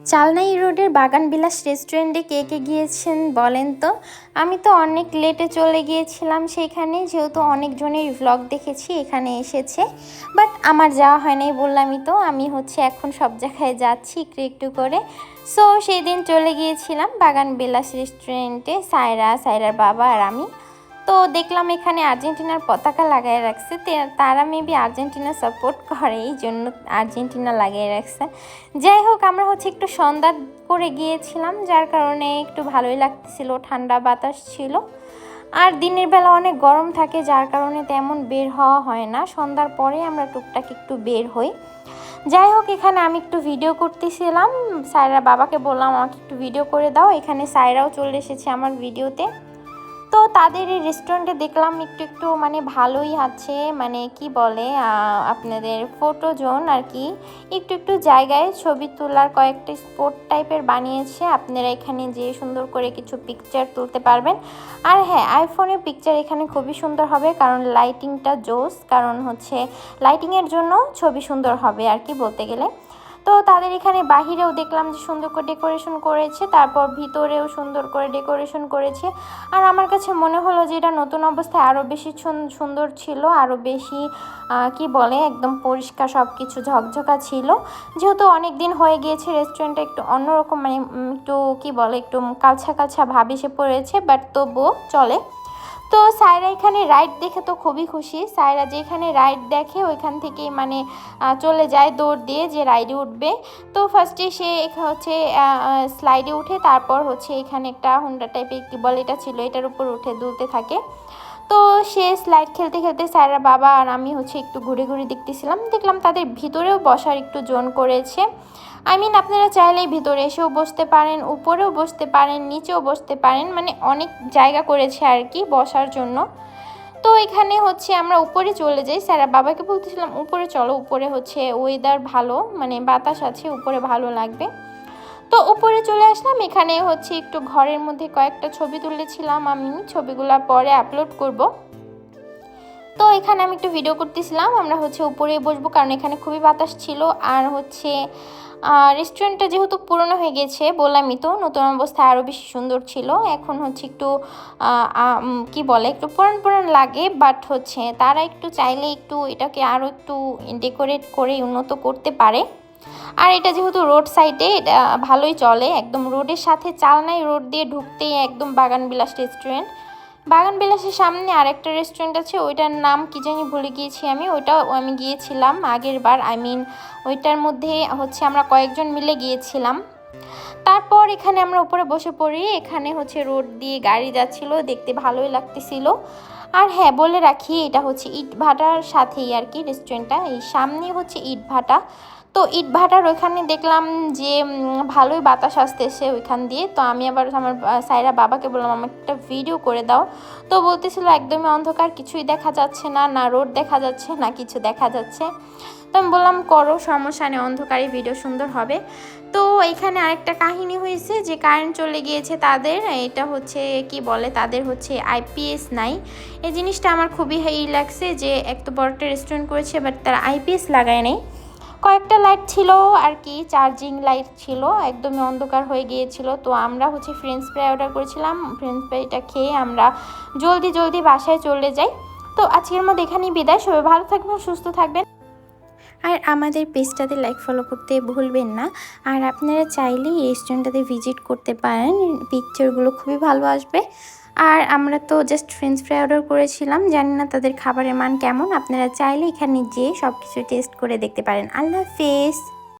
চালনাই রোডের বাগানবিলাস রেস্টুরেন্টে কে কে গিয়েছেন বলেন তো? আমি তো অনেক লেটে চলে গিয়েছিলাম সেইখানে, যেহেতু অনেকজনের ভ্লগ দেখেছি এখানে এসেছে, বাট আমার যাওয়া হয় নাই। বললামই তো, আমি এখন সব জায়গায় যাচ্ছি একটু একটু করে। সো সেই দিন চলে গিয়েছিলাম বাগানবিলাস রেস্টুরেন্টে, সায়রার বাবা আর আমি। তো দেখলাম এখানে আর্জেন্টিনার পতাকা লাগাই রাখছে, তারা মেবি আর্জেন্টিনা সাপোর্ট করে, এই জন্য আর্জেন্টিনা লাগিয়ে রাখছে। যাই হোক, আমরা একটু সন্ধ্যা করে গিয়েছিলাম, যার কারণে একটু ভালোই লাগতেছিল, ঠান্ডা বাতাস ছিল। আর দিনের বেলা অনেক গরম থাকে, যার কারণে তেমন বের হওয়া হয় না। সন্ধ্যার পরে আমরা টুকটাক একটু বের হই। যাই হোক, এখানে আমি একটু ভিডিও করতেছিলাম, সায়রার বাবাকে বললাম আমাকে একটু ভিডিও করে দাও। এখানে সায়রাও চলে এসেছে আমার ভিডিওতে। তো তাদের এই রেস্টুরেন্টে দেখলাম একটু একটু ভালোই আছে, কি বলে আপনাদের ফটো জোন আর কি, একটু একটু জায়গায় ছবি তোলার কয়েকটা স্পট টাইপের বানিয়েছে। আপনারা এখানে যেয়ে সুন্দর করে কিছু পিকচার তুলতে পারবেন। আর হ্যাঁ, আইফোনের পিকচার এখানে খুবই সুন্দর হবে, কারণ লাইটিংটা জোস, কারণ লাইটিংয়ের জন্য ছবি সুন্দর হবে আর কি বলতে গেলে। তো তাদের এখানে বাহিরেও দেখলাম যে সুন্দর করে ডেকোরেশন করেছে, তারপর ভিতরেও সুন্দর করে ডেকোরেশন করেছে। আর আমার কাছে মনে হলো যে এটা নতুন অবস্থায় আরও বেশি সুন্দর ছিল, আরও বেশি কি বলে একদম পরিষ্কার, সব কিছু ঝকঝকা ছিল। যেহেতু অনেক দিন হয়ে গিয়েছে, রেস্টুরেন্টটা একটু অন্যরকম, একটু কি বলে একটু কালছা কালছা ভাব এসে পড়েছে, বাট তবুও চলে। তো সায়রা এখানে রাইড দেখে তো খুবই খুশি। সায়রা যেখানে রাইড দেখে ওইখান থেকেই চলে যায় দৌড় দিয়ে যে রাইডে উঠবে। তো ফার্স্টে সে স্লাইডে উঠে, তারপর এখানে একটা হুন্ডা টাইপের কি বলে এটা ছিল, এটার উপর উঠে দুলতে থাকে। তো সে স্লাইড খেলতে খেলতে সায়রার বাবা আর আমি একটু ঘুরে ঘুরে দেখলাম তাদের ভিতরেও বসার একটু জোন করেছে। আপনারা চাইলেই ভিতরে এসেও বসতে পারেন, উপরেও বসতে পারেন, নিচেও বসতে পারেন, অনেক জায়গা করেছে আর কি বসার জন্য। তো এখানে আমরা উপরে চলে যাই। স্যারা বাবাকে বলতেছিলাম উপরে চলো, উপরে ওয়েদার ভালো, বাতাস আছে, উপরে ভালো লাগবে। তো উপরে চলে আসলাম। এখানে একটু ঘরের মধ্যে কয়েকটা ছবি তুলেছিলাম, আমি ছবিগুলো পরে আপলোড করব। তো এখানে আমি একটু ভিডিও করতেছিলাম। আমরা উপরে বসবো, কারণ এখানে খুবই বাতাস ছিল। আর রেস্টুরেন্টটা যেহেতু পুরনো হয়ে গেছে, বললামই তো, নতুন অবস্থায় আরও বেশি সুন্দর ছিল। এখন একটু কি বলে একটু পুরান লাগে, বাট তারা একটু চাইলে একটু এটাকে আরও একটু ডেকোরেট করে উন্নত করতে পারে। আর এটা যেহেতু রোড সাইডে, এটা ভালোই চলে, একদম রোডের সাথে চালনাই রোড দিয়ে ঢুকতেই একদম বাগানবিলাস রেস্টুরেন্ট। বাগানবিলাসের সামনে আরেকটা রেস্টুরেন্ট আছে, ওইটার নাম কি জানি ভুলে গিয়েছি আমি, ওইটাও আমি গিয়েছিলাম আগের বার। ওইটার মধ্যে আমরা কয়েকজন মিলে গিয়েছিলাম। তারপর এখানে আমরা উপরে বসে পড়ি। এখানে রোড দিয়ে গাড়ি যাচ্ছিল, দেখতে ভালোই লাগতেছিল। আর হ্যাঁ, বলে রাখি, এটা ইট ভাটার সাথেই আর কি রেস্টুরেন্টটা, এই সামনে ইট ভাটা। তো ইট ভাটার ওইখানে দেখলাম যে ভালোই বাতাস আসতেছে ওইখান দিয়ে। তো আমি আবার আমার সায়রা বাবাকে বললাম আমাকে একটা ভিডিও করে দাও। তো বলতেছিল একদমই অন্ধকার, কিছুই দেখা যাচ্ছে না, না রোড দেখা যাচ্ছে না কিছু দেখা যাচ্ছে। তো আমি বললাম করো, সমস্যা নেই, অন্ধকারে ভিডিও সুন্দর হবে। তো এখানে আরেকটা কাহিনী হয়েছে যে কারেন্ট চলে গিয়েছে তাদের, এটা কি বলে তাদের আইপিএস নাই। এই জিনিসটা আমার খুবই লাগছে যে এত বড় একটা রেস্টুরেন্ট করেছে, বাট তারা আইপিএস লাগায় নেই। কয়েকটা লাইট ছিল আর কি, চার্জিং লাইট ছিল, একদমই অন্ধকার হয়ে গিয়েছিল। তো আমরা ফ্রেঞ্চ ফ্রাই অর্ডার করেছিলাম, ফ্রেঞ্চ ফ্রাইটা খেয়ে আমরা জলদি বাসায় চলে যাই। তো আজকের মধ্যে এখানেই বিদায়। সবাই ভালো থাকবেন, সুস্থ থাকবেন, আর আমাদের পেজটাতে লাইক ফলো করতে ভুলবেন না। আর আপনারা চাইলে এই রেস্টুরেন্টটাতে ভিজিট করতে পারেন, পিকচারগুলো খুবই ভালো আসবে। আর আমরা তো জাস্ট ফ্রেঞ্চ ফ্রাই অর্ডার করেছিলাম, জানি না তাদের খাবারের মান কেমন। আপনারা চাইলে এখানে যেয়ে সব কিছু টেস্ট করে দেখতে পারেন। আল্লাহ হাফেজ।